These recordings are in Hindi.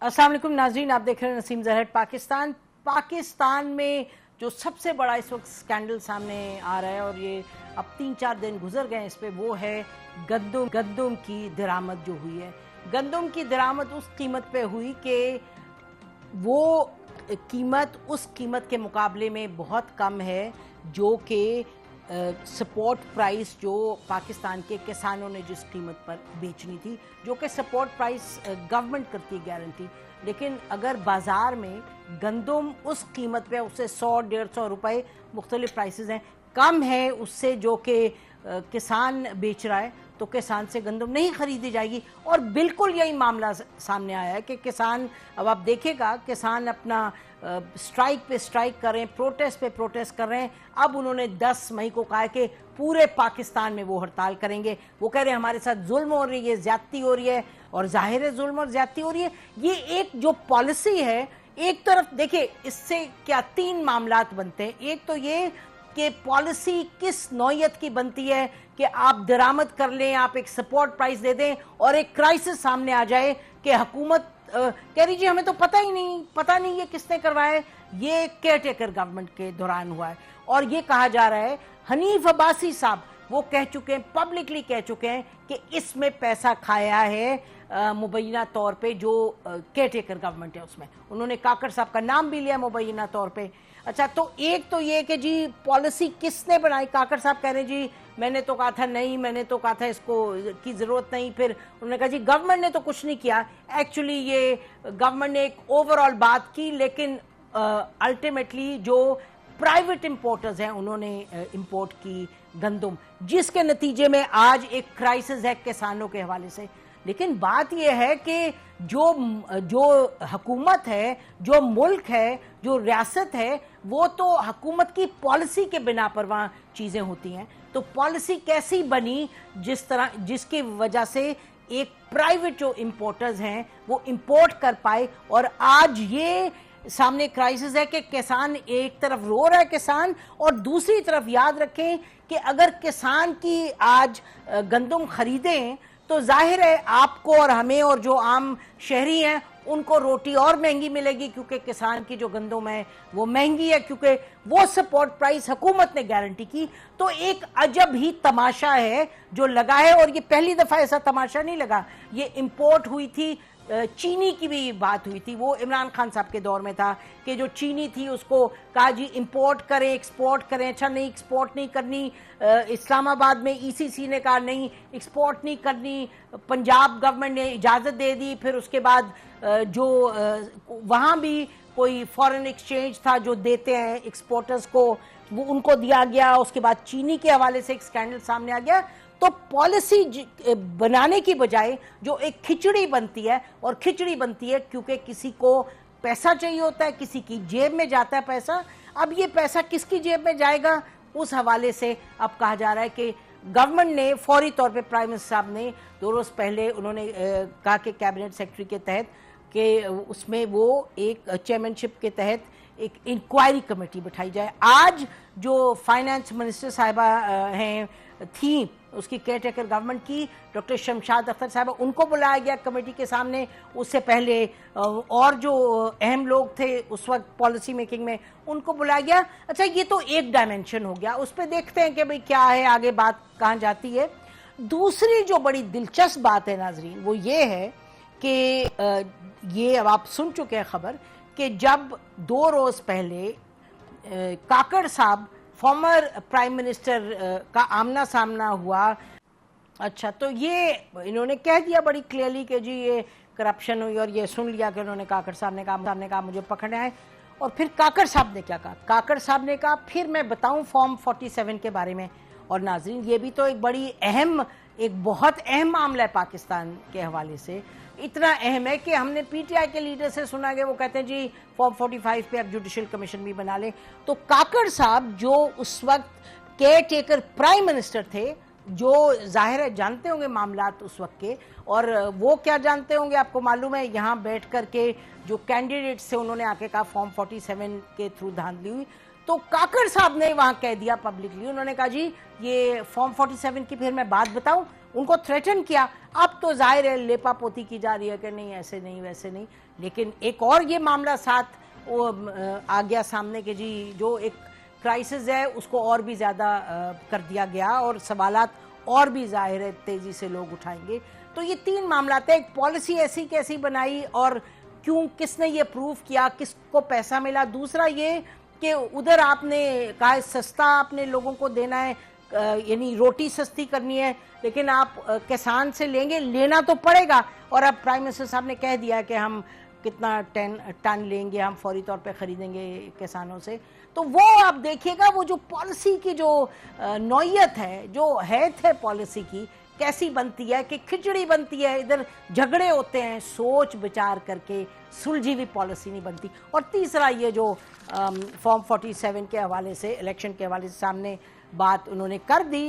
अस्सलाम वालेकुम नाज़रीन, आप देख रहे हैं नसीम ज़रहट पाकिस्तान। पाकिस्तान में जो सबसे बड़ा इस वक्त स्कैंडल सामने आ रहा है और ये अब 3-4 दिन गुजर गए इस पे, वो है गंदम की दरामद जो हुई है। गंदम की दरामद उस कीमत पे हुई कि वो कीमत उस कीमत के मुकाबले में बहुत कम है जो कि सपोर्ट प्राइस जो पाकिस्तान के किसानों ने जिस कीमत पर बेचनी थी, जो कि सपोर्ट प्राइस गवर्नमेंट करती है गारंटी। लेकिन अगर बाज़ार में गंदम उस कीमत पे उससे 100-150 रुपये मुख्तलिफ प्राइसेस हैं, कम है उससे जो कि किसान बेच रहा है, तो किसान से गंदम नहीं खरीदी जाएगी। और बिल्कुल यही मामला सामने आया है कि किसान, अब आप देखेगा, किसान अपना स्ट्राइक पे स्ट्राइक कर रहे हैं, प्रोटेस्ट पे प्रोटेस्ट कर रहे हैं। अब उन्होंने 10 मई को कहा है कि पूरे पाकिस्तान में वो हड़ताल करेंगे। वो कह रहे हैं हमारे साथ जुल्म हो रही है, ज्यादती हो रही है, और जाहिर है जुल्म और ज्यादती हो रही है। ये एक जो पॉलिसी है, एक तरफ देखिए इससे क्या 3 मामलात बनते हैं। एक तो ये कि पॉलिसी किस नौयत की बनती है कि आप दरामद कर लें, आप एक सपोर्ट प्राइस दे दें और एक क्राइसिस सामने आ जाए कि हुकूमत कह रही जी हमें तो पता नहीं ये किसने करवाया है, ये केयर टेकर गवर्नमेंट के दौरान हुआ है। और ये कहा जा रहा है, हनीफ अब्बासी साहब वो कह चुके हैं, पब्लिकली कह चुके हैं कि इसमें पैसा खाया है मुबैना तौर पे जो केयर टेकर गवर्नमेंट है उसमें। उन्होंने काकड़ साहब का नाम भी लिया मुबैना तौर पे। अच्छा, तो एक तो ये कि जी पॉलिसी किसने बनाई। काकड़ साहब कह रहे हैं जी मैंने तो कहा था नहीं, मैंने तो कहा था इसको की ज़रूरत नहीं। फिर उन्होंने कहा जी गवर्नमेंट ने तो कुछ नहीं किया। एक्चुअली ये गवर्नमेंट ने एक ओवरऑल बात की, लेकिन अल्टीमेटली जो प्राइवेट इंपोर्टर्स हैं उन्होंने इंपोर्ट की गंदम, जिसके नतीजे में आज एक क्राइसिस है किसानों के हवाले से। लेकिन बात यह है कि जो हुकूमत है, जो मुल्क है, जो रियासत है, वो तो हुकूमत की पॉलिसी के बिना पर वहाँ चीज़ें होती हैं। तो पॉलिसी कैसी बनी जिसकी वजह से एक प्राइवेट जो इंपोर्टर्स हैं वो इंपोर्ट कर पाए। और आज ये सामने क्राइसिस है कि किसान एक तरफ रो रहा है किसान, और दूसरी तरफ याद रखें कि अगर किसान की आज गंदम खरीदें तो जाहिर है आपको और हमें और जो आम शहरी हैं उनको रोटी और महंगी मिलेगी, क्योंकि किसान की जो गंदम है वो महंगी है, क्योंकि वो सपोर्ट प्राइस हुकूमत ने गारंटी की। तो एक अजब ही तमाशा है जो लगा है, और ये पहली दफा ऐसा तमाशा नहीं लगा। ये इंपोर्ट हुई थी, चीनी की भी बात हुई थी, वो इमरान खान साहब के दौर में था कि जो चीनी थी उसको कहा जी इंपोर्ट करें, एक्सपोर्ट करें। अच्छा, नहीं एक्सपोर्ट नहीं करनी। इस्लामाबाद में ईसीसी ने कहा नहीं एक्सपोर्ट नहीं करनी, पंजाब गवर्नमेंट ने इजाज़त दे दी। फिर उसके बाद जो वहाँ भी कोई फॉरेन एक्सचेंज था जो देते हैं एक्सपोर्टर्स को, वो उनको दिया गया। उसके बाद चीनी के हवाले से एक स्कैंडल सामने आ गया। तो पॉलिसी बनाने की बजाय जो एक खिचड़ी बनती है, और खिचड़ी बनती है क्योंकि किसी को पैसा चाहिए होता है, किसी की जेब में जाता है पैसा। अब ये पैसा किसकी जेब में जाएगा, उस हवाले से अब कहा जा रहा है कि गवर्नमेंट ने फौरी तौर पे प्राइम मिनिस्टर साहब ने 2 रोज पहले उन्होंने कहा कि कैबिनेट सेक्रेटरी के तहत कि उसमें वो एक चेयरमैनशिप के तहत एक इंक्वायरी कमेटी बिठाई जाए। आज जो फाइनेंस मिनिस्टर साहिबा हैं थी उसकी केयर टेकर गवर्नमेंट की, डॉक्टर शमशाद अख्तर साहब, उनको बुलाया गया कमेटी के सामने। उससे पहले और जो अहम लोग थे उस वक्त पॉलिसी मेकिंग में, उनको बुलाया गया। अच्छा, ये तो एक डायमेंशन हो गया, उस पर देखते हैं कि भाई क्या है आगे बात कहाँ जाती है। दूसरी जो बड़ी दिलचस्प बात है नाजरीन, वो ये है कि ये अब आप सुन चुके हैं खबर कि जब 2 रोज पहले काकड़ साहब फॉर्मर प्राइम मिनिस्टर का आमना सामना हुआ। अच्छा, तो ये इन्होंने कह दिया बड़ी क्लियरली कि जी ये करप्शन हुई, और ये सुन लिया कि उन्होंने काकड़ साहब ने कहा मुझे पकड़ना है। और फिर काकड़ साहब ने क्या कहा, काकड़ साहब ने कहा फिर मैं बताऊं फॉर्म 47 के बारे में। और नाजरीन, ये भी तो एक बहुत अहम मामला है पाकिस्तान के हवाले से। इतना अहम है कि हमने पीटीआई के लीडर से सुना कि वो कहते हैं जी फॉर्म 45 पे अब जुडिशल कमीशन भी बना लें। तो काकड़ साहब जो उस वक्त केयर टेकर प्राइम मिनिस्टर थे, जो जाहिर है जानते होंगे मामलात उस वक्त के, और वो क्या जानते होंगे आपको मालूम है, यहाँ बैठ कर के जो कैंडिडेट्स थे उन्होंने आके कहा फॉर्म 47 के थ्रू धांधली हुई। तो काकड़ साहब ने वहां कह दिया पब्लिकली, उन्होंने कहा जी ये फॉर्म 47 की फिर मैं बात बताऊं। उनको थ्रेटन किया। अब तो जाहिर है लेपापोती की जा रही है कि नहीं ऐसे नहीं वैसे नहीं, लेकिन एक और ये मामला साथ वो आ गया सामने के जी, जो एक क्राइसिस है उसको और भी ज़्यादा कर दिया गया और सवालात और भी जाहिर है तेज़ी से लोग उठाएंगे। तो ये 3 मामला थे, एक पॉलिसी ऐसी कैसी बनाई और क्यों, किसने ये प्रूव किया, किसको पैसा मिला, दूसरा ये कि उधर आपने कहा सस्ता आपने लोगों को देना है, यानी रोटी सस्ती करनी है, लेकिन आप किसान से लेंगे, लेना तो पड़ेगा। और अब प्राइम मिनिस्टर साहब ने कह दिया कि हम कितना टन लेंगे, हम फौरी तौर पे खरीदेंगे किसानों से। तो वो आप देखिएगा वो जो पॉलिसी की जो नौयत है, जो हैत है पॉलिसी की, कैसी बनती है कि खिचड़ी बनती है, इधर झगड़े होते हैं, सोच विचार करके सुलझी हुई पॉलिसी नहीं बनती। और तीसरा ये जो फॉर्म 47 के हवाले से, इलेक्शन के हवाले से सामने बात उन्होंने कर दी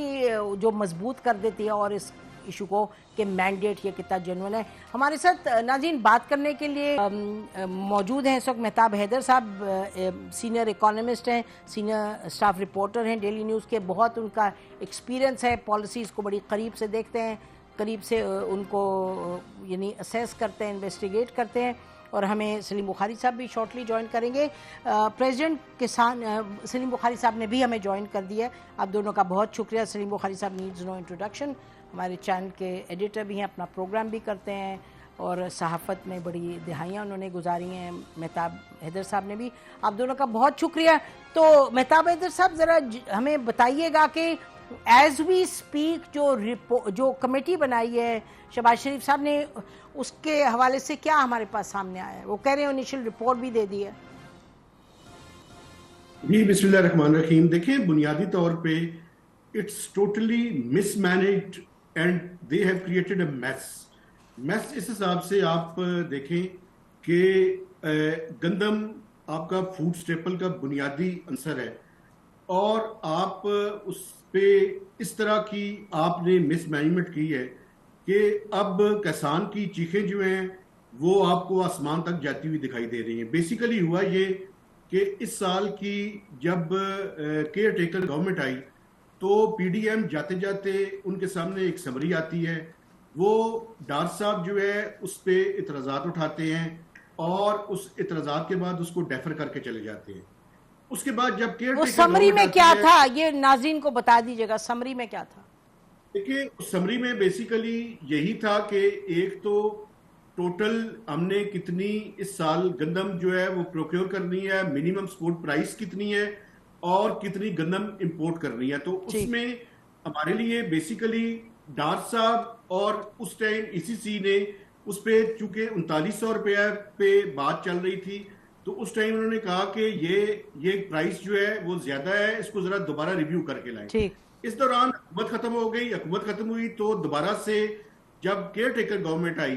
जो मजबूत कर देती है और इस इशू को कि मैंडेट ये कितना जेन्युइन है। हमारे साथ नाज़रीन बात करने के लिए मौजूद हैं इस वक्त मेहताब हैदर साहब, सीनियर इकोनॉमिस्ट हैं, सीनियर स्टाफ रिपोर्टर हैं डेली न्यूज़ के, बहुत उनका एक्सपीरियंस है, पॉलिसीज़ को बड़ी करीब से देखते हैं, करीब से उनको यानी असेस करते हैं, इन्वेस्टिगेट करते हैं। और हमें सलीम बुखारी साहब भी शॉर्टली ज्वाइन करेंगे। प्रेसिडेंट किसान सलीम बुखारी साहब ने भी हमें ज्वाइन कर दिया है। आप दोनों का बहुत शुक्रिया। सलीम बुखारी साहब नीड्स नो इंट्रोडक्शन, हमारे चैनल के एडिटर भी हैं, अपना प्रोग्राम भी करते हैं और सहाफ़त में बड़ी दिहाइयाँ उन्होंने गुजारी हैं। मेहताब हैदर साहब ने भी, आप दोनों का बहुत शुक्रिया। तो मेहताब हैदर साहब ज़रा हमें बताइएगा कि एज वी स्पीक जो कमेटी बनाई है शहबाज शरीफ साहब ने, उसके हवाले से क्या हमारे पास सामने आया है? वो कह रहे हैं इनिशियल रिपोर्ट भी दे दी है। जी बिस्मिल्लाह रहमान रहीम। देखिए, बुनियादी तौर पे it's totally mismanaged and they have created a mess. इस हिसाब से आप देखें कि गंदम आपका फूड स्टेपल का बुनियादी अंसर है और आप उस पे इस तरह की आपने मिसमैनेजमेंट की है कि अब किसान की चीखें जो हैं वो आपको आसमान तक जाती हुई दिखाई दे रही हैं। बेसिकली हुआ ये कि इस साल की जब केयर टेकर गवर्नमेंट आई तो पीडीएम जाते जाते उनके सामने एक समरी आती है, वो डार साहब जो है उस पर इतराज़ात उठाते हैं और उस इतराज़ात के बाद उसको डेफर करके चले जाते हैं। उसके बाद जब केयर टेकर समरी में क्या था, ये नाज़रीन को बता दीजिएगा, समरी में क्या था? देखिए, समरी में बेसिकली यही था कि एक तो टोटल हमने कितनी इस साल गंदम जो है वो प्रोक्योर करनी है, मिनिमम सपोर्ट प्राइस कितनी है और कितनी गंदम इंपोर्ट करनी है। तो उसमें हमारे लिए बेसिकली डार साहब और उस टाइम ईसीसी ने उस पे चूंकि 3900 रुपया पे बात चल रही थी तो उस टाइम उन्होंने कहा कि ये प्राइस जो है वो ज्यादा है, इसको जरा दोबारा रिव्यू करके लाएं। इस दौरान हुकूमत खत्म हो गई। हुकूमत खत्म हुई तो दोबारा से जब केयर टेकर गवर्नमेंट आई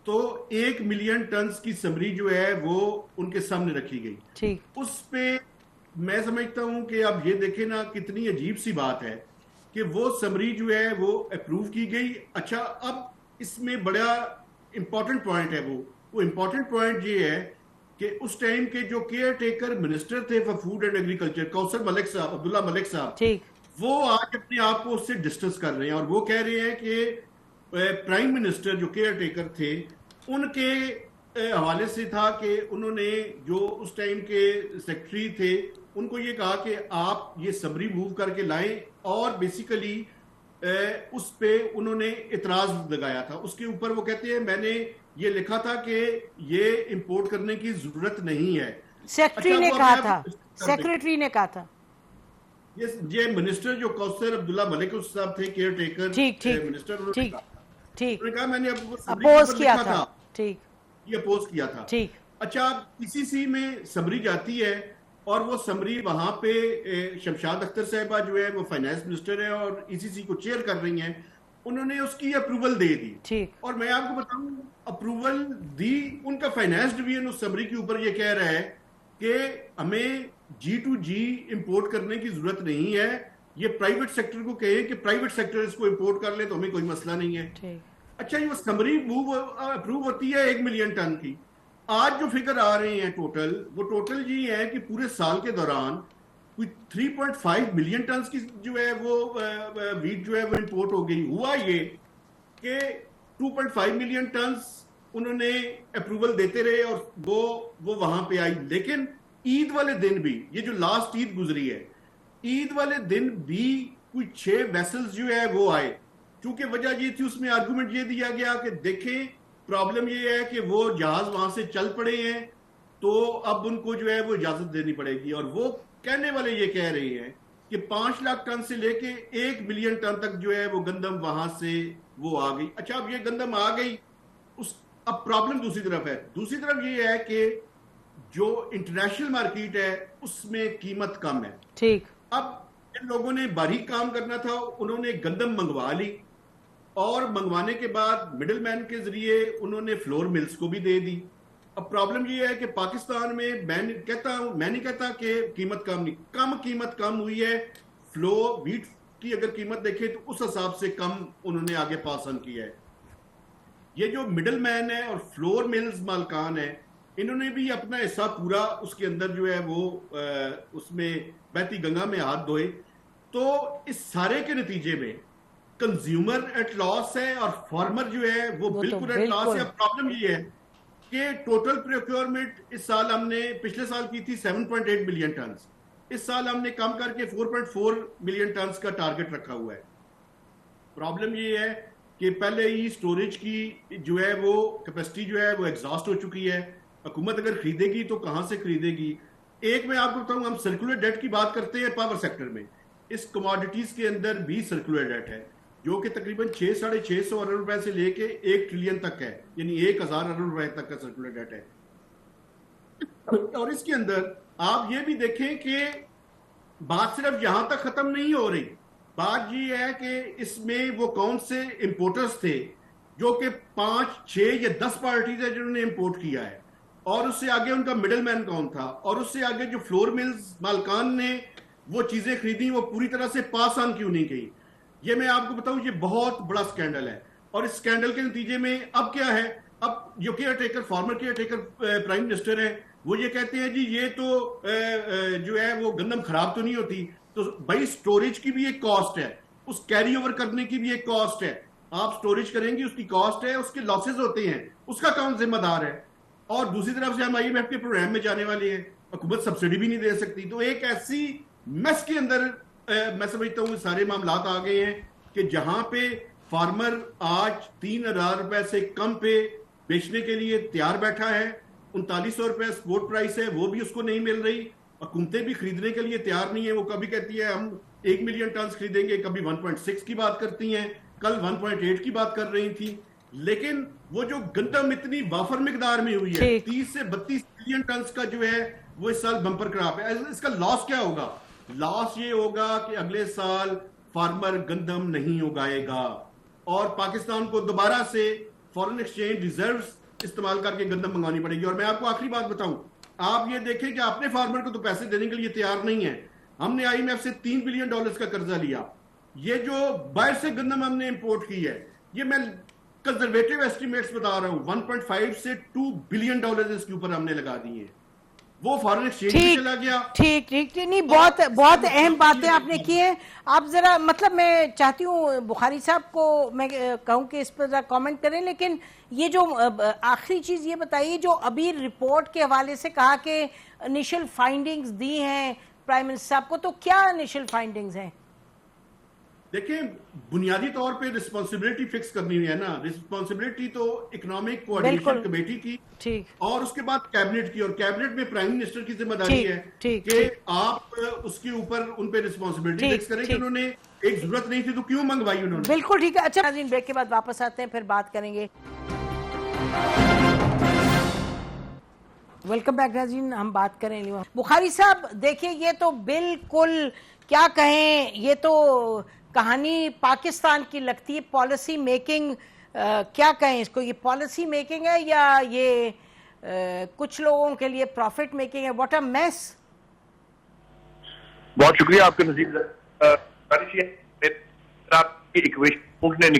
तो 1 मिलियन टन की समरी जो है वो उनके सामने रखी गई। उस पे मैं समझता हूं कि आप ये देखें ना, कितनी अजीब सी बात है कि वो समरी जो है वो अप्रूव की गई। अच्छा, अब इसमें बड़ा इंपॉर्टेंट पॉइंट है, वो इंपॉर्टेंट पॉइंट ये है कि उस टाइम के जो केयर टेकर मिनिस्टर थे for food and agriculture, Kausar Malik साहब, अब्दुल्ला मलिक साहब, वो आज अपने आप को उससे डिस्टेंस कर रहे हैं और वो कह रहे हैं कि प्राइम मिनिस्टर जो केयर टेकर थे उनके हवाले से था कि उन्होंने जो उस टाइम के सेक्रेटरी थे उनको ये कहा कि आप ये समरी मूव करके लाएं और बेसिकली उस पे उन्होंने इतराज लगाया था। उसके ऊपर वो कहते हैं मैंने ये लिखा था कि ये इंपोर्ट करने की जरूरत नहीं है। सेक्रेटरी ने कहा था, सेक्रेटरी ने कहा था। ये मिनिस्टर जो कौसर अब्दुल्ला मलिक साहब थे केयर टेकर मिनिस्टर, उन्होंने कहा मैंने अपोज किया था। ठीक, ये अपोज किया था। ठीक। अच्छा, पीसीसी में समरी जाती है और वो समरी वहां पे शमशाद अख्तर साहिबा जो है वो फाइनेंस मिनिस्टर है और ईसीसी को चेयर कर रही हैं, उन्होंने उसकी अप्रूवल दे दी। ठीक। और मैं आपको बताऊं, अप्रूवल दी उनका फाइनेंस डिवीजन उस समरी के ऊपर ये कह रहा है कि हमें G2G इंपोर्ट करने की जरूरत नहीं है, ये प्राइवेट सेक्टर को कहे कि प्राइवेट सेक्टर इसको इंपोर्ट कर ले तो हमें कोई मसला नहीं है। अच्छा, ये समरी मूव अप्रूव होती है 1 मिलियन टन की। आज जो फिगर आ रहे हैं टोटल, वो टोटल ये है कि पूरे साल के दौरान कोई 3.5 मिलियन टन की जो है वो वीट जो है वो इंपोर्ट हो गई। हुआ ये कि 2.5 मिलियन टन उन्होंने अप्रूवल देते रहे और वो वहां पे आई। लेकिन ईद वाले दिन भी, ये जो लास्ट ईद गुजरी है, ईद वाले दिन भी कोई 6 वेसल्स जो है वो आए। क्योंकि वजह ये थी, उसमें आर्गुमेंट ये दिया गया कि देखें प्रॉब्लम ये है कि वो जहाज वहां से चल पड़े हैं, तो अब उनको जो है वो इजाजत देनी पड़ेगी। और वो कहने वाले ये कह रहे हैं कि 5 लाख टन से लेके 1 मिलियन टन तक जो है वो गंदम वहां से वो आ गई। अच्छा, अब ये गंदम आ गई, अब प्रॉब्लम दूसरी तरफ है। दूसरी तरफ ये है कि जो इंटरनेशनल मार्केट है उसमें कीमत कम है। ठीक। अब जिन लोगों ने बारीक काम करना था उन्होंने गंदम मंगवा ली, और मंगवाने के बाद मिडिल मैन के जरिए उन्होंने फ्लोर मिल्स को भी दे दी। अब प्रॉब्लम ये है कि पाकिस्तान में मैं नहीं कहता कि कीमत कम नहीं, कीमत कम हुई है। वीट की अगर कीमत देखें तो उस हिसाब से कम उन्होंने आगे पास ऑन किया है। ये जो मिडिल मैन है और फ्लोर मिल्स मालकान है, इन्होंने भी अपना हिस्सा पूरा उसके अंदर जो है वो उसमें बहती गंगा में हाथ धोए। तो इस सारे के नतीजे में कंज्यूमर एट लॉस है और फार्मर जो है वो बिल्कुल एट लॉस है। प्रॉब्लम ये है कि टोटल प्रोक्योरमेंट इस साल हमने पिछले साल की थी 7.8 मिलियन टन, इस साल हमने कम करके 4.4 मिलियन टन का टारगेट रखा हुआ है। प्रॉब्लम ये है कि पहले ही स्टोरेज की जो है वो कैपेसिटी जो है वो एग्जॉस्ट हो चुकी है। हुकूमत अगर खरीदेगी तो कहां से खरीदेगी। एक मैं आपको बताऊं, हम सर्कुलर डेट की बात करते हैं पावर सेक्टर में, इस कमोडिटीज के अंदर भी सर्कुलर डेट है जो कि तकरीबन 600-650 अरब रुपए से लेके 1 ट्रिलियन तक है, यानी 1000 अरब रुपए तक का सर्कुलर डेट है। और इसके अंदर आप ये भी देखें कि बात सिर्फ यहां तक खत्म नहीं हो रही। बात ये है कि इसमें वो कौन से इंपोर्टर्स थे, जो कि 5, 6 या 10 पार्टीज है जिन्होंने इंपोर्ट किया है, और उससे आगे उनका मिडिल मैन कौन था, और उससे आगे जो फ्लोर मिल्स मालकान ने वो चीजें खरीदी वो पूरी तरह से पास ऑन क्यों नहीं की। ये मैं आपको बताऊं, ये बहुत बड़ा स्कैंडल है। और इस स्कैंडल के नतीजे में अब क्या है, अब जो care taker, farmer care taker prime minister है, वो ये कहते हैं जी ये तो जो है वो गंदम खराब तो नहीं होती। तो भाई स्टोरेज की भी एक कॉस्ट है, उस कैरी ओवर करने की भी एक कॉस्ट है। आप स्टोरेज करेंगे उसकी कॉस्ट है, उसके लॉसेज होते हैं, उसका कौन जिम्मेदार है। और दूसरी तरफ से हम IMF के प्रोग्राम में जाने वाले हैं, हुकूमत सब्सिडी भी नहीं दे सकती। तो एक ऐसी मेस के अंदर मैं समझता हूं सारे मामलात आ गए हैं कि जहां पे फार्मर आज 3,000 रुपए से कम पे बेचने के लिए तैयार बैठा है। 3900 रुपए स्पोर्ट प्राइस है, वो भी उसको नहीं मिल रही। हुकूमतें भी खरीदने के लिए तैयार नहीं है। वो कभी कहती है हम 1 मिलियन टन खरीदेंगे, कभी 1.6 की बात करती हैं, कल 1.8 की बात कर रही थी। लेकिन वो जो गंदम इतनी वाफर मिकदार में हुई है, 30 से 32 मिलियन टन का जो है वो इस साल बम्पर क्रॉप है। इसका लॉस क्या होगा? लॉस ये होगा कि अगले साल फार्मर गंदम नहीं उगाएगा और पाकिस्तान को दोबारा से फॉरेन एक्सचेंज रिजर्व्स इस्तेमाल करके गंदम मंगवानी पड़ेगी। और मैं आपको आखिरी बात बताऊं, आप ये देखें कि अपने फार्मर को तो पैसे देने के लिए तैयार नहीं है। हमने IMF से $3 बिलियन का कर्जा लिया। ये जो बाहर से गंदम हमने इंपोर्ट की है, ये मैं कंजर्वेटिव एस्टिमेट्स बता रहा हूं, 1.5 से 2 बिलियन डॉलर इसके ऊपर हमने लगा दिए। वो फॉरेन एक्सचेंज में चला गया। ठीक नहीं, बहुत अहम बातें आपने की हैं। आप जरा मतलब मैं चाहती हूँ बुखारी साहब को मैं कहूँ कि इस पर जरा कमेंट करें, लेकिन ये जो आखिरी चीज ये बताइए जो अभी रिपोर्ट के हवाले से कहा कि इनिशियल फाइंडिंग्स दी हैं प्राइम मिनिस्टर साहब को, तो क्या इनिशियल फाइंडिंग्स हैं? देखिए, बुनियादी तौर पे रिस्पांसिबिलिटी फिक्स करनी हुई है ना। रिस्पांसिबिलिटी तो इकोनॉमिक कोऑर्डिनेशन कमेटी की, ठीक, और उसके बाद कैबिनेट की, और कैबिनेट में प्राइम मिनिस्टर की जिम्मेदारी है कि आप उसके ऊपर उन पे रिस्पांसिबिलिटी फिक्स करें कि उन्होंने एक जरूरत नहीं थी तो क्यों मंगवाई उन्होंने। बिल्कुल ठीक है। अच्छा नाज़रीन, ब्रेक के बाद वापस आते हैं, फिर बात करेंगे। वेलकम बैक नाज़रीन, हम बात करें बुखारी साहब। देखिए, ये तो बिल्कुल क्या कहें, ये तो कहानी पाकिस्तान की लगती है। पॉलिसी मेकिंग क्या कहें इसको, ये पॉलिसी मेकिंग है या ये कुछ लोगों के लिए प्रॉफिट मेकिंग है? What a mess. बहुत शुक्रिया आपके नजीर। आपकी इक्वेशन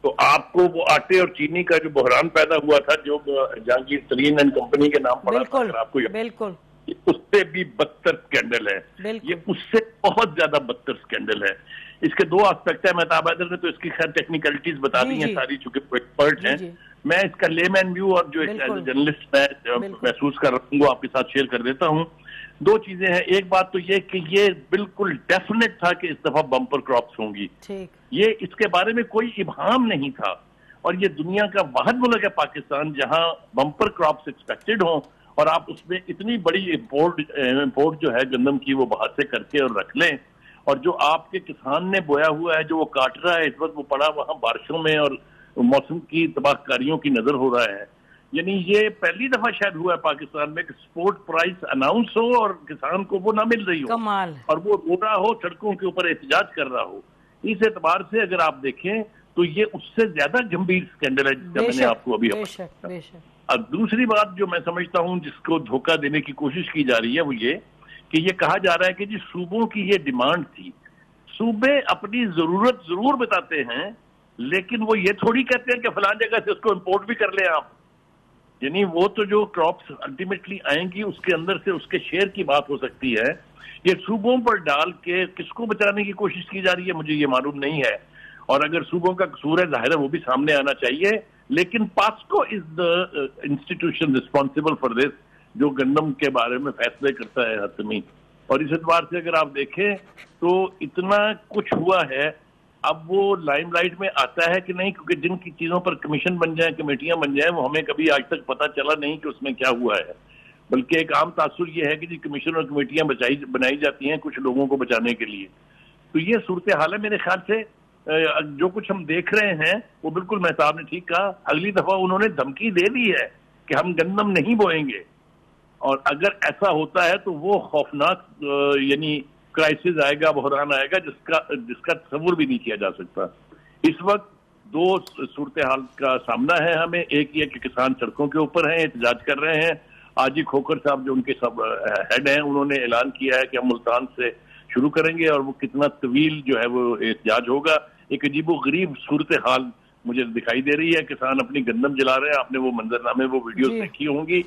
तो आपको वो आटे और चीनी का जो बहरान पैदा हुआ था, जो जहांगीर तरीन एंड कंपनी के नाम पड़ा था, आपको बिल्कुल ये उससे भी बदतर स्कैंडल है, ये उससे बहुत ज्यादा बदतर स्कैंडल है। इसके दो एस्पेक्ट है, मेहताब हैदर ने तो इसकी खैर टेक्निकलिटीज बता दी हैं सारी, चूंकि एक्सपर्ट हैं। मैं इसका लेमैन व्यू और जो एक जर्नलिस्ट मैं महसूस कर रहा हूँ वो आपके साथ शेयर कर देता हूँ। दो चीजें हैं, एक बात तो ये कि ये बिल्कुल डेफिनेट था कि इस दफा बम्पर क्रॉप्स होंगी, ये इसके बारे में कोई इब्हाम नहीं था। और ये दुनिया का वाहिद मुल्क है पाकिस्तान जहां बम्पर क्रॉप्स एक्सपेक्टेड हों और आप उसमें इतनी बड़ी इंपोर्ट जो है गंदम की वो बाहर से करके और रख लें, और जो आपके किसान ने बोया हुआ है जो वो काट रहा है इस वक्त, वो पड़ा वहां बारिशों में और मौसम की तबाहकारियों की नजर हो रहा है। यानी ये पहली दफा शायद हुआ है पाकिस्तान में कि सपोर्ट प्राइस अनाउंस हो और किसान को वो ना मिल रही हो, कमाल। और वो रो रहा हो, सड़कों के ऊपर एहतजाज कर रहा हो। इस एतबार से अगर आप देखें तो ये उससे ज्यादा गंभीर स्कैंडल है जिसका मैंने आपको अभी अब दूसरी बात जो मैं समझता हूं जिसको धोखा देने की कोशिश की जा रही है वो ये कि ये कहा जा रहा है कि जी सूबों की ये डिमांड थी। सूबे अपनी जरूरत जरूर बताते हैं, लेकिन वो ये थोड़ी कहते हैं कि फलां जगह से उसको इंपोर्ट भी कर ले आप। यानी वो तो जो क्रॉप्स अल्टीमेटली आएंगी उसके अंदर से उसके शेयर की बात हो सकती है। ये सूबों पर डाल के किसको बचाने की कोशिश की जा रही है मुझे ये मालूम नहीं है, और अगर सूबों का कसूर है जाहिर है वो भी सामने आना चाहिए, लेकिन POCSO is the institution responsible for this, जो गंदम के बारे में फैसले करता है हतमी। और इस एतबार से अगर आप देखें तो इतना कुछ हुआ है, अब वो लाइमलाइट में आता है कि नहीं, क्योंकि जिनकी चीजों पर कमीशन बन जाए, कमेटियां बन जाए, वो हमें कभी आज तक पता चला नहीं कि उसमें क्या हुआ है। बल्कि एक आम तासुर ये है कि जी कमीशन और कमेटियां बनाई जाती हैं कुछ लोगों को बचाने के लिए। तो ये सूरत हाल है। मेरे ख्याल से जो कुछ हम देख रहे हैं वो बिल्कुल मेहताब ने ठीक कहा, अगली दफा उन्होंने धमकी दे दी है कि हम गंदम नहीं बोएंगे, और अगर ऐसा होता है तो वो खौफनाक यानी क्राइसिस आएगा, बहरान आएगा जिसका तस्वुर भी नहीं किया जा सकता। इस वक्त दो सूरत हाल का सामना है हमें, एक ये कि किसान सड़कों के ऊपर हैं, एहतजाज कर रहे हैं। आज ही खोखर साहब जो उनके सब हेड हैं उन्होंने ऐलान किया है कि हम मुल्तान से शुरू करेंगे, और वो कितना तवील जो है वो एहतजाज होगा। एक अजीबो गरीब सूरत हाल मुझे दिखाई दे रही है, किसान अपनी गंदम जला रहे हैं, आपने वो मंजरनामे वो वीडियो देखी होंगी।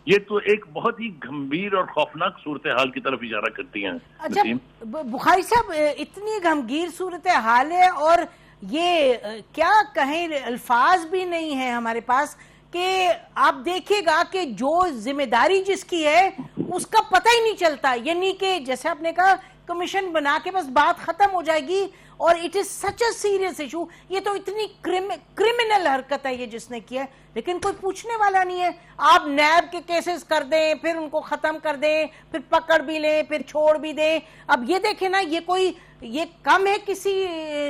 ये तो एक बहुत ही गंभीर और खौफनाक सूरत हाल की तरफ इशारा करती हैं। अच्छा बुखारी साहब, इतनी गंभीर सूरत हाल है और ये क्या कहें, अल्फाज भी नहीं है हमारे पास कि आप देखिएगा कि जो जिम्मेदारी जिसकी है उसका पता ही नहीं चलता। यानी कि जैसे आपने कहा कमीशन बना के बस बात खत्म हो जाएगी, और it is such a serious issue. ये तो इतनी क्रिमिनल हरकत है ये जिसने किया है, लेकिन कोई पूछने वाला नहीं है। आप नैब के केसेस कर दें, फिर उनको खत्म कर दें, फिर पकड़ भी लें, फिर छोड़ भी दें। अब ये देखें ना, ये कम है किसी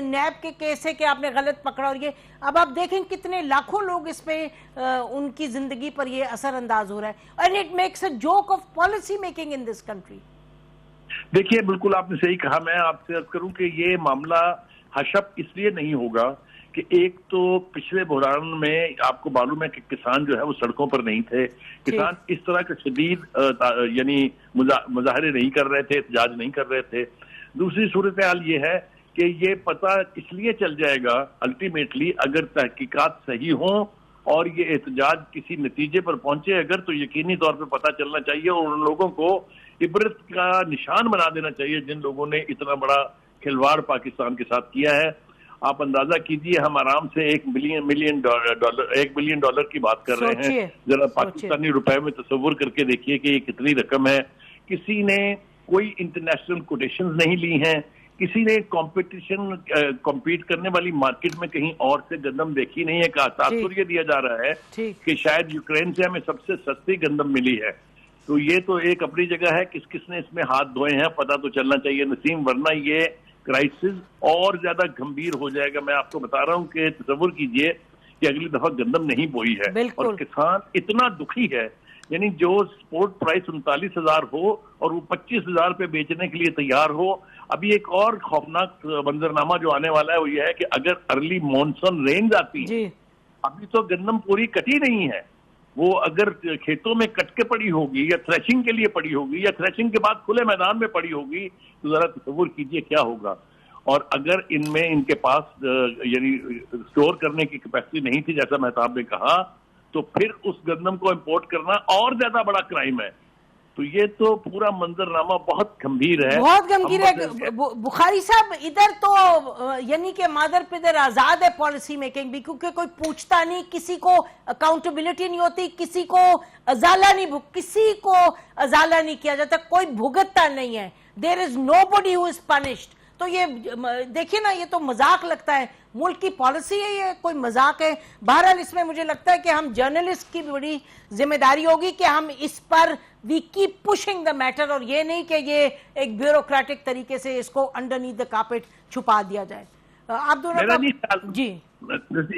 नैब के केस है कि आपने गलत पकड़ा, और ये अब आप देखें कितने लाखों लोग इस पे उनकी जिंदगी पर ये असरअंदाज हो रहा है, and it makes a joke of policy making in this country. देखिए बिल्कुल आपने सही कहा। मैं आपसे अर्ज करूं कि ये मामला हशप इसलिए नहीं होगा कि एक तो पिछले बहरान में आपको मालूम है कि किसान जो है वो सड़कों पर नहीं थे, किसान इस तरह के शदीद यानी मुजाहरे नहीं कर रहे थे, एहतजाज नहीं कर रहे थे। दूसरी सूरत हाल ये है कि ये पता इसलिए चल जाएगा अल्टीमेटली अगर तहकीकात सही हों और ये एहतजाज किसी नतीजे पर पहुंचे अगर, तो यकीनी तौर पर पता चलना चाहिए और उन लोगों को इबरत का निशान बना देना चाहिए जिन लोगों ने इतना बड़ा खिलवाड़ पाकिस्तान के साथ किया है। आप अंदाजा कीजिए, हम आराम से $1 बिलियन की बात कर रहे हैं। जरा पाकिस्तानी रुपए में तस्वुर करके देखिए कि ये कितनी रकम है। किसी ने कोई इंटरनेशनल कोटेशन नहीं ली हैं, किसी ने कॉम्पीट करने वाली मार्केट में कहीं और से गंदम देखी नहीं है। का तासुर ये दिया जा रहा है कि शायद यूक्रेन से हमें सबसे सस्ती गंदम मिली है। तो ये तो एक अपनी जगह है, किस किसने इसमें हाथ धोए हैं पता तो चलना चाहिए नसीम, वरना ये क्राइसिस और ज्यादा गंभीर हो जाएगा। मैं आपको बता रहा हूं कि तस्वुर कीजिए कि अगली दफा गंदम नहीं बोई है और किसान इतना दुखी है। यानी जो स्पोर्ट प्राइस 39,000 हो और वो 25,000 पे बेचने के लिए तैयार हो। अभी एक और खौफनाक मंजरनामा जो आने वाला है वो ये है कि अगर अर्ली मॉनसून रेंज आती है, अभी तो गंदम पूरी कटी नहीं है, वो अगर खेतों में कट के पड़ी होगी या थ्रेशिंग के लिए पड़ी होगी या थ्रेशिंग के बाद खुले मैदान में पड़ी होगी, तो जरा तस्वुर कीजिए क्या होगा। और अगर इनमें इनके पास यानी स्टोर करने की कैपेसिटी नहीं थी जैसा मेहताब ने कहा, तो फिर उस गंदम को इंपोर्ट करना और ज्यादा बड़ा क्राइम है। तो ये तो पूरा मंजरनामा बहुत गंभीर है, बहुत गंभीर है। बुखारी साहब, इधर तो यानी कि मादर पिदर आजाद है पॉलिसी मेकिंग भी, क्योंकि कोई पूछता नहीं, किसी को अकाउंटेबिलिटी नहीं होती, किसी को अजाला नहीं किया जाता, कोई भुगतता नहीं है। There is nobody who is punished. तो ये देखिए ना, ये तो मजाक लगता है। मुल्क की पॉलिसी है, ये कोई मजाक है। बहरहाल इसमें मुझे लगता है कि हम जर्नलिस्ट की बड़ी जिम्मेदारी होगी कि हम इस पर we keep pushing the matter, और ये नहीं कि ये एक ब्यूरोक्रेटिक तरीके से इसको अंडरनीथ द कार्पेट छुपा दिया जाए। आप दोनों जी,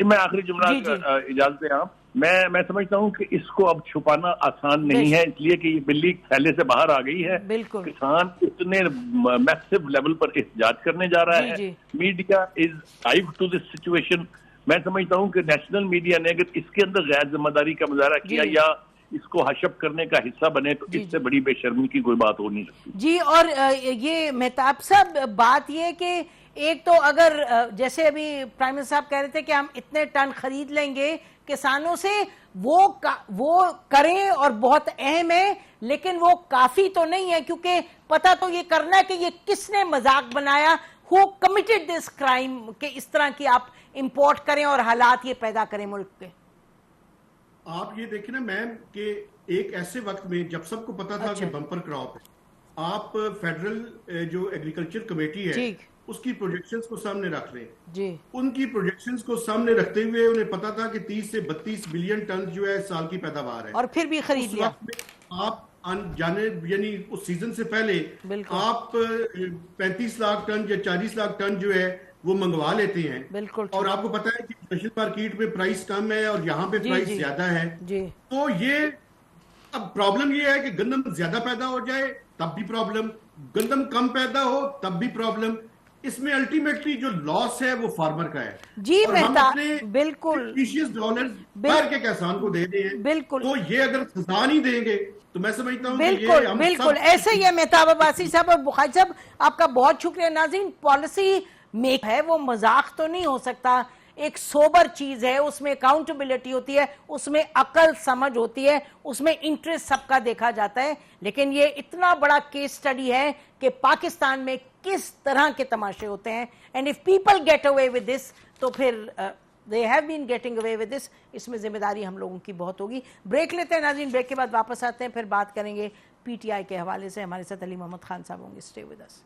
मैं आखिरी जुमला इजाजत दें आप। मैं समझता हूं कि इसको अब छुपाना आसान नहीं है, इसलिए कि ये बिल्ली थैले से बाहर आ गई है। किसान इतने मैसिव लेवल पर एहतजाज करने जा रहा है। Media is live to this situation. मैं समझता हूं कि नेशनल मीडिया ने अगर इसके अंदर गैर जिम्मेदारी का मुजाहरा किया या इसको हशप करने का हिस्सा बने तो इससे बड़ी बेशर्मी की कोई बात हो नहीं सकती। जी, और ये मेहताब साहब, बात ये कि एक तो अगर जैसे अभी प्राइम मिनिस्टर साहब कह रहे थे कि हम इतने टन खरीद लेंगे किसानों से, वो करें और बहुत अहम है, लेकिन वो काफी तो नहीं है, क्योंकि पता तो ये करना है कि ये किसने मजाक बनाया, हु कमिटेड दिस क्राइम, के इस तरह की आप इंपोर्ट करें और हालात ये पैदा करें मुल्क के। आप ये देखिए ना मैम कि एक ऐसे वक्त में जब सबको पता था कि बम्पर क्रॉप है, आप फेडरल जो एग्रीकल्चर कमेटी है उसकी प्रोजेक्शंस को सामने रख रहे हैं जी। उनकी प्रोजेक्शंस को सामने रखते हुए उन्हें पता था कि 30 से 32 बिलियन टन जो है साल की पैदावार है, और फिर भी खरीद लिया। आप जाने यानी उस सीजन से पहले आप 35 लाख टन या 40 लाख टन जो है वो मंगवा लेते हैं। बिल्कुल। और आपको पता है कि स्पेशल मार्केट में प्राइस कम है और यहाँ पे प्राइस ज्यादा है जी। तो ये अब प्रॉब्लम ये है कि गंदम ज्यादा पैदा हो जाए तब भी प्रॉब्लम, गंदम कम पैदा हो तब भी प्रॉब्लम। इसमें अल्टीमेटली जो लॉस है वो फार्मर का है जी। और हम अपने बिल्कुल डॉलर भर के किसान को दे रहे हैं। बिल्कुल। तो ये अगर सजा नहीं देंगे तो मैं समझता हूँ बिल्कुल बिल्कुल ऐसे ही है। मेहताब अब्बासी साहब और बुखारी साहब, आपका बहुत शुक्रिया। नाज़रीन, पॉलिसी मेक है वो मजाक तो नहीं हो सकता, एक सोबर चीज है, उसमें अकाउंटेबिलिटी होती है, उसमें अकल समझ होती है, उसमें इंटरेस्ट सबका देखा जाता है। लेकिन ये इतना बड़ा केस स्टडी है कि पाकिस्तान में किस तरह के तमाशे होते हैं। And if people get away with this तो फिर they have been getting away with this, इसमें जिम्मेदारी हम लोगों की बहुत होगी। ब्रेक लेते हैं नाज़रीन, ब्रेक के बाद वापस आते हैं, फिर बात करेंगे पीटीआई के हवाले से। हमारे साथ अली मोहम्मद खान साहब होंगे। Stay with us.